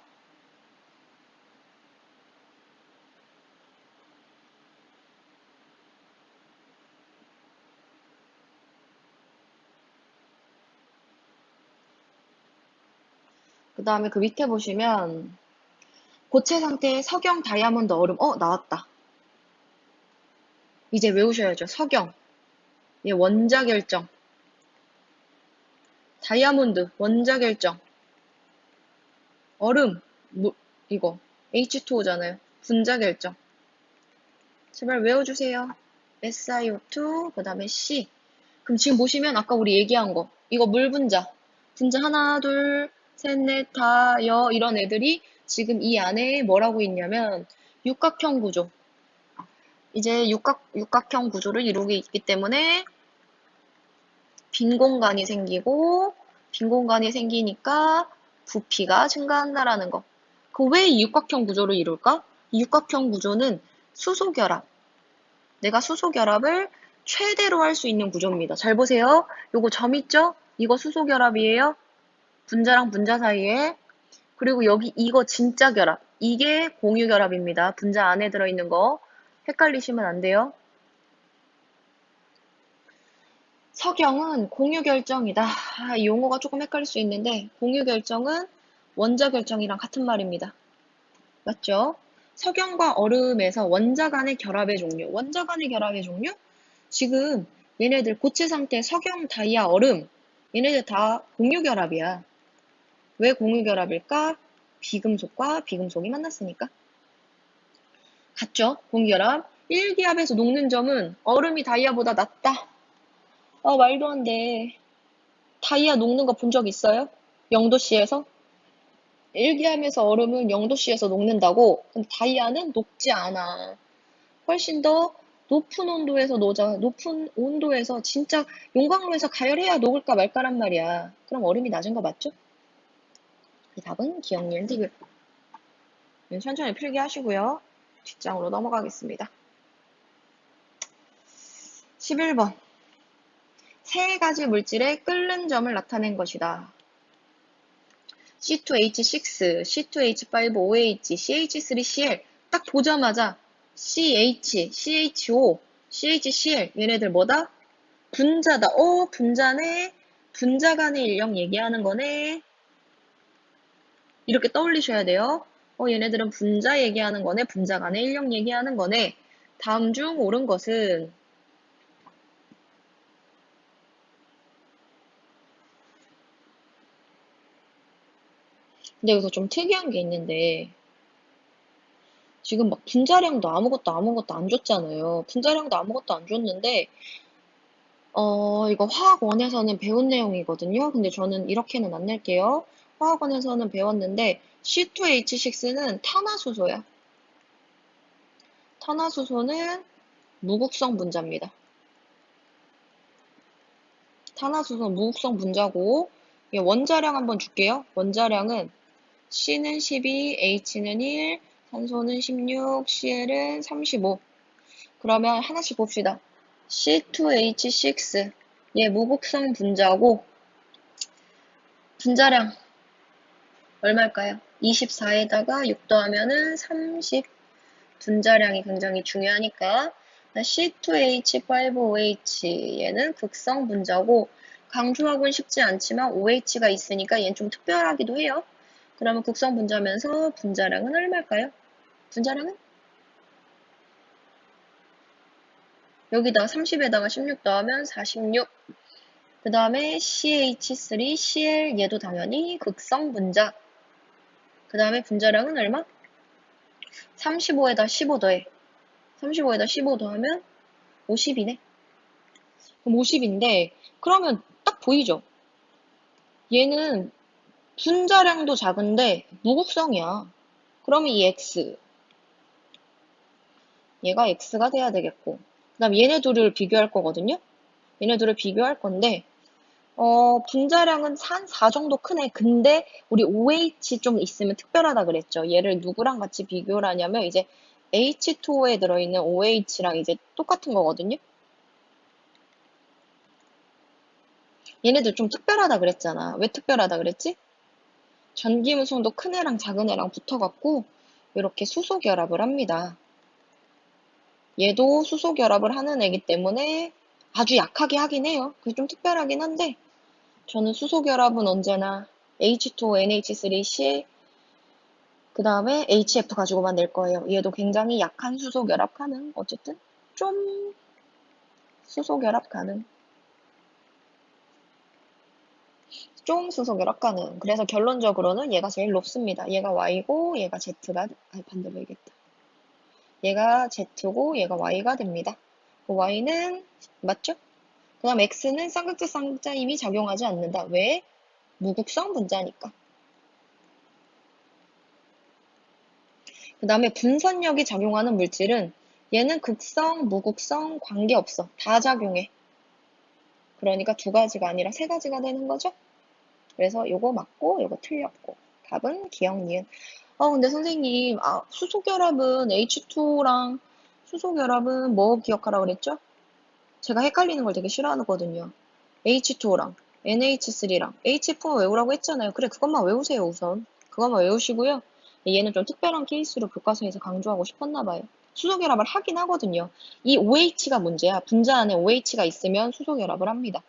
그 다음에 그 밑에 보시면 고체 상태의 석영, 다이아몬드, 얼음. 나왔다. 이제 외우셔야죠. 석영. 얘 원자 결정. 다이아몬드, 원자 결정. 얼음, 이거. H2O잖아요. 분자 결정. 제발 외워주세요. SiO2, 그 다음에 C. 그럼 지금 보시면 아까 우리 얘기한 거. 이거 물 분자. 분자 하나, 둘, 셋, 넷, 다, 이런 애들이 지금 이 안에 뭐라고 있냐면 육각형 구조. 이제 육각형 구조를 이루고 있기 때문에 빈 공간이 생기고 빈 공간이 생기니까 부피가 증가한다라는 거. 그 왜 이 육각형 구조를 이룰까? 이 육각형 구조는 수소결합. 내가 수소결합을 최대로 할 수 있는 구조입니다. 잘 보세요. 요거 점 있죠? 이거 수소결합이에요. 분자랑 분자 사이에. 그리고 여기 이거 진짜 결합. 이게 공유결합입니다. 분자 안에 들어있는 거. 헷갈리시면 안 돼요. 석영은 공유결정이다. 이 용어가 조금 헷갈릴 수 있는데 공유결정은 원자결정이랑 같은 말입니다. 맞죠? 석영과 얼음에서 원자 간의 결합의 종류. 원자 간의 결합의 종류? 지금 얘네들 고체 상태 석영, 다이아, 얼음 얘네들 다 공유결합이야. 왜 공유결합일까? 비금속과 비금속이 만났으니까. 같죠? 공유결합. 1기압에서 녹는 점은 얼음이 다이아보다 낫다. 말도 안 돼. 다이아 녹는 거 본 적 있어요? 0도씨에서? 1기압에서 얼음은 0도씨에서 녹는다고? 근데 다이아는 녹지 않아. 훨씬 더 높은 온도에서 녹아. 높은 온도에서 진짜 용광로에서 가열해야 녹을까 말까란 말이야. 그럼 얼음이 낮은 거 맞죠? 이 답은 기억니은 디귿. 천천히 필기 하시고요. 뒷장으로 넘어가겠습니다. 11번. 세 가지 물질의 끓는 점을 나타낸 것이다. C2H6, C2H5OH, CH3Cl 딱 보자마자 CH, CHO, CHCl 얘네들 뭐다? 분자다. 분자네. 분자 간의 인력 얘기하는 거네. 이렇게 떠올리셔야 돼요. 얘네들은 분자 얘기하는 거네. 분자 간의 인력 얘기하는 거네. 다음 중 옳은 것은 근데 여기서 좀 특이한 게 있는데 지금 막 분자량도 아무것도 안 줬잖아요. 분자량도 아무것도 안 줬는데 이거 화학원에서는 배운 내용이거든요. 근데 저는 이렇게는 안 낼게요. 화학원에서는 배웠는데 C2H6는 탄화수소야. 탄화수소는 무극성 분자입니다. 탄화수소는 무극성 분자고 원자량 한번 줄게요. 원자량은 C는 12, H는 1, 산소는 16, Cl은 35. 그러면 하나씩 봅시다. C2H6 얘 무극성 분자고 분자량 얼마일까요? 24에다가 6 더하면은 30. 분자량이 굉장히 중요하니까 C2H5OH 얘는 극성 분자고 강조하고는 쉽지 않지만 OH가 있으니까 얘는 좀 특별하기도 해요. 그러면 극성 분자면서 분자량은 얼마일까요? 분자량은? 여기다 30에다가 16 더하면 46. 그 다음에 CH3Cl 얘도 당연히 극성 분자. 그 다음에 분자량은 얼마? 35에다 15 더해. 35에다 15 더하면 50이네. 그럼 50인데 그러면 딱 보이죠? 얘는 분자량도 작은데 무극성이야. 그러면 이 X. 얘가 X가 돼야 되겠고. 그 다음 얘네 둘을 비교할 거거든요? 얘네 둘을 비교할 건데 분자량은 한 4 정도 크네. 근데 우리 OH 좀 있으면 특별하다 그랬죠. 얘를 누구랑 같이 비교를 하냐면 이제 H2O에 들어있는 OH랑 이제 똑같은 거거든요. 얘네들 좀 특별하다 그랬잖아. 왜 특별하다 그랬지? 전기무송도 큰 애랑 작은 애랑 붙어갖고 이렇게 수소 결합을 합니다. 얘도 수소 결합을 하는 애기 때문에 아주 약하게 하긴 해요. 그게 좀 특별하긴 한데 저는 수소 결합은 언제나 H2O, NH3C 그 다음에 HF 가지고만 낼 거예요. 얘도 굉장히 약한 수소 결합 가능. 어쨌든 좀 수소 결합 가능. 좀 수소 결합 가능. 그래서 결론적으로는 얘가 제일 높습니다. 얘가 Y고 얘가 Z가 반대로 얘기했다. 얘가 Z고 얘가 Y가 됩니다. 그 Y는 맞죠? 그 다음 X는 쌍극자 쌍극자 힘이 작용하지 않는다. 왜? 무극성 분자니까. 그 다음에 분선력이 작용하는 물질은 얘는 극성, 무극성 관계없어. 다 작용해. 그러니까 두 가지가 아니라 세 가지가 되는 거죠. 그래서 요거 맞고 요거 틀렸고 답은 기억, 니은. 근데 선생님, 수소결합은 H2랑 수소결합은 뭐 기억하라고 그랬죠? 제가 헷갈리는 걸 되게 싫어하거든요. H2랑 NH3랑 HF 외우라고 했잖아요. 그래, 그것만 외우세요, 우선. 그것만 외우시고요. 얘는 좀 특별한 케이스로 교과서에서 강조하고 싶었나 봐요. 수소결합을 하긴 하거든요. 이 OH가 문제야. 분자 안에 OH가 있으면 수소결합을 합니다.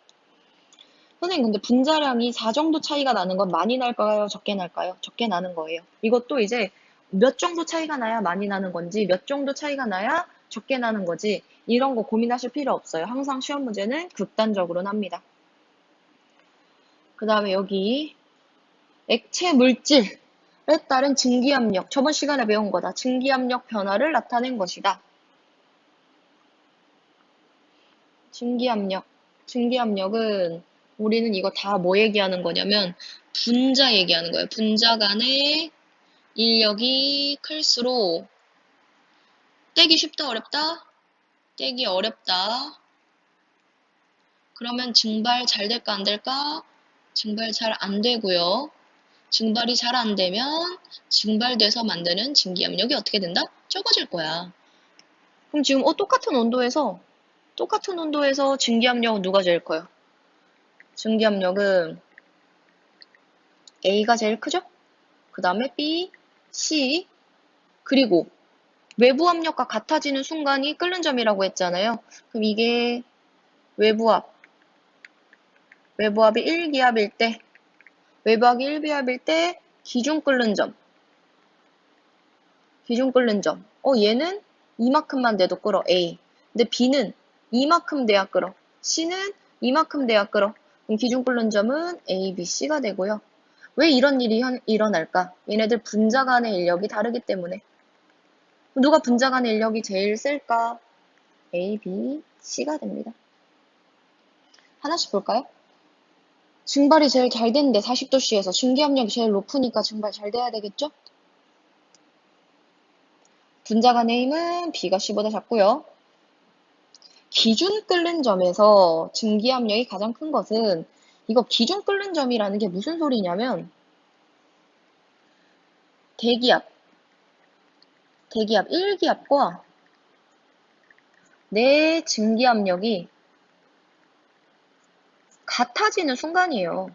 선생님, 근데 분자량이 4 정도 차이가 나는 건 많이 날까요? 적게 날까요? 적게 나는 거예요. 이것도 이제 몇 정도 차이가 나야 많이 나는 건지, 몇 정도 차이가 나야 적게 나는 거지, 이런 거 고민하실 필요 없어요. 항상 시험 문제는 극단적으로 납니다. 그 다음에 여기 액체 물질에 따른 증기압력. 저번 시간에 배운 거다. 증기압력 변화를 나타낸 것이다. 증기압력. 증기압력은 우리는 이거 다 뭐 얘기하는 거냐면 분자 얘기하는 거예요. 분자 간의 인력이 클수록 떼기 쉽다 어렵다? 떼기 어렵다. 그러면 증발 잘 될까 안 될까? 증발 잘 안 되고요. 증발이 잘 안 되면 증발돼서 만드는 증기압력이 어떻게 된다? 적어질 거야. 그럼 지금 똑같은 온도에서 증기압력은 누가 제일 커요? 증기압력은 A가 제일 크죠? 그 다음에 B, C, 그리고 외부 압력과 같아지는 순간이 끓는 점이라고 했잖아요. 그럼 이게 외부압이 1기압일 때, 외부압이 1기압일 때 기준 끓는 점. 기준 끓는 점. 얘는 이만큼만 돼도 끓어, A. 근데 B는 이만큼 돼야 끓어. C는 이만큼 돼야 끓어. 그럼 기준 끓는 점은 A, B, C가 되고요. 왜 이런 일이 일어날까? 얘네들 분자 간의 인력이 다르기 때문에. 누가 분자 간의 인력이 제일 셀까? A, B, C가 됩니다. 하나씩 볼까요? 증발이 제일 잘 되는데 40도씨에서 증기압력이 제일 높으니까 증발 잘 돼야 되겠죠? 분자 간의 힘은 B가 C보다 작고요. 기준 끓는 점에서 증기압력이 가장 큰 것은, 이거 기준 끓는 점이라는 게 무슨 소리냐면 대기압 1기압과 내 증기압력이 같아지는 순간이에요.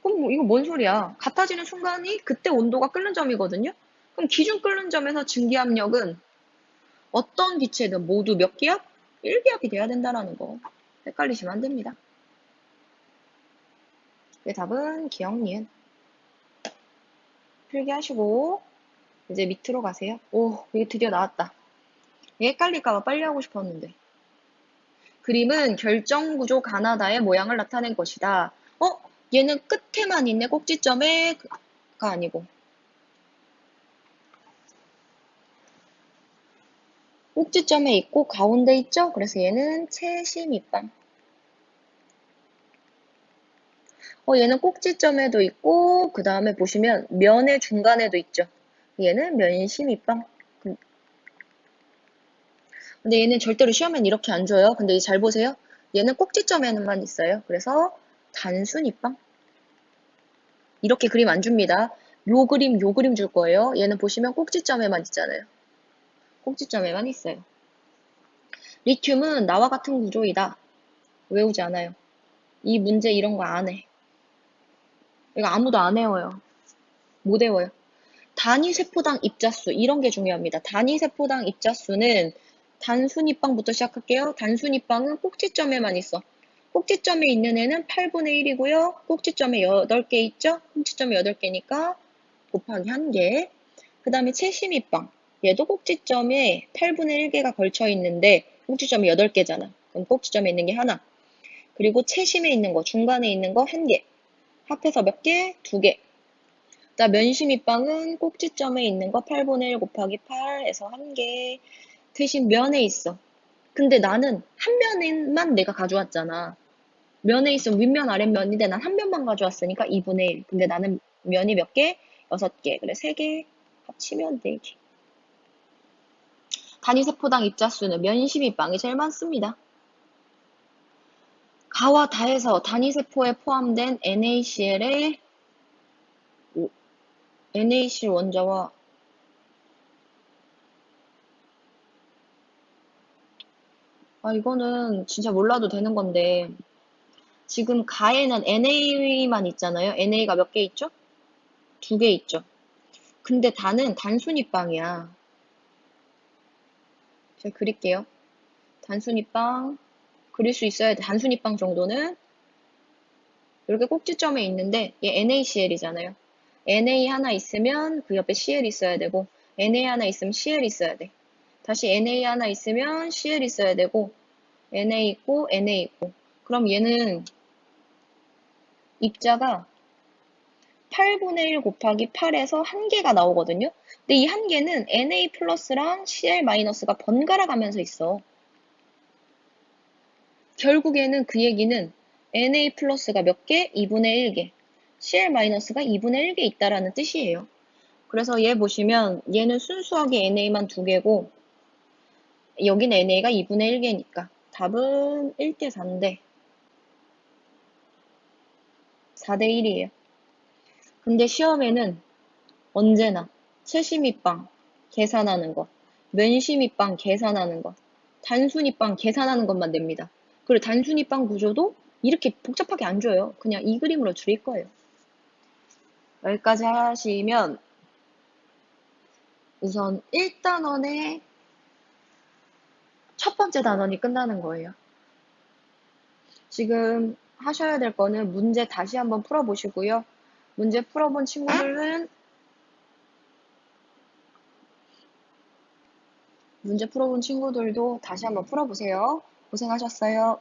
그럼 이거 뭔 소리야? 같아지는 순간이 그때 온도가 끓는 점이거든요? 그럼 기준 끓는 점에서 증기압력은 어떤 기체든 모두 몇 기압? 1기압이 돼야 된다는 거. 헷갈리시면 안 됩니다. 답은 기억, 니은. 필기하시고 이제 밑으로 가세요. 오, 이게 드디어 나왔다. 헷갈릴까봐 빨리 하고 싶었는데. 그림은 결정구조 가나다의 모양을 나타낸 것이다. 얘는 끝에만 있네. 꼭지점에가 아니고. 꼭지점에 있고 가운데 있죠? 그래서 얘는 채심입방. 얘는 꼭지점에도 있고 그 다음에 보시면 면의 중간에도 있죠. 얘는 면심입방. 근데 얘는 절대로 시험엔 이렇게 안 줘요. 근데 잘 보세요. 얘는 꼭지점에만 있어요. 그래서 단순입방. 이렇게 그림 안 줍니다. 요 그림 줄 거예요. 얘는 보시면 꼭지점에만 있잖아요. 꼭지점에만 있어요. 리튬은 나와 같은 구조이다. 외우지 않아요. 이 문제 이런 거 안 해. 이거 아무도 안 외워요. 못 외워요. 단위 세포당 입자수 이런 게 중요합니다. 단위 세포당 입자수는 단순입방부터 시작할게요. 단순입방은 꼭지점에만 있어. 꼭지점에 있는 애는 8분의 1이고요. 꼭지점에 8개 있죠? 꼭지점에 8개니까 곱하기 1개. 그 다음에 채심입방. 얘도 꼭지점에 8분의 1개가 걸쳐 있는데 꼭지점이 8개잖아. 그럼 꼭지점에 있는 게 하나. 그리고 채심에 있는 거, 중간에 있는 거 1개. 합해서 몇 개? 2개. 자, 면심입방은 꼭지점에 있는 거 8분의 1 곱하기 8에서 1개. 대신 면에 있어. 근데 나는 한 면만 내가 가져왔잖아. 면에 있으면 윗면 아랫면인데 난 한 면만 가져왔으니까 2분의 1. 근데 나는 면이 몇 개? 6개. 그래 3개 합치면 4개. 단위세포당 입자수는 면심입방이 제일 많습니다. 다와 다에서 단위세포에 포함된 NaCl의 NaCl 원자와 이거는 진짜 몰라도 되는 건데 지금 가에는 NA만 있잖아요. NA가 몇 개 있죠? 2개 있죠. 근데 다는 단순위빵이야. 제가 그릴게요. 단순위빵 그릴 수 있어야 돼. 단순위빵 정도는 이렇게 꼭지점에 있는데 얘 NaCl이잖아요. Na 하나 있으면 그 옆에 Cl 있어야 되고 Na 하나 있으면 Cl 있어야 돼. 다시 Na 하나 있으면 Cl 있어야 되고 Na 있고 Na 있고 그럼 얘는 입자가 8분의 1 곱하기 8에서 1개가 나오거든요. 근데 이 1개는 Na 플러스랑 Cl 마이너스가 번갈아 가면서 있어. 결국에는 그 얘기는 Na 플러스가 몇 개? 2분의 1개. Cl 마이너스가 2분의 1개 있다라는 뜻이에요. 그래서 얘 보시면 얘는 순수하게 NA만 2개고 여기는 NA가 2분의 1개니까 답은 1대 4인데 4대 1이에요. 근데 시험에는 언제나 채심이빵 계산하는 것, 면심이빵 계산하는 것, 단순이빵 계산하는 것만 냅니다. 그리고 단순이빵 구조도 이렇게 복잡하게 안 줘요. 그냥 이 그림으로 줄일 거예요. 여기까지 하시면 우선 1단원의 첫 번째 단원이 끝나는 거예요. 지금 하셔야 될 거는 문제 다시 한번 풀어보시고요. 문제 풀어본 친구들은 문제 풀어본 친구들도 다시 한번 풀어보세요. 고생하셨어요.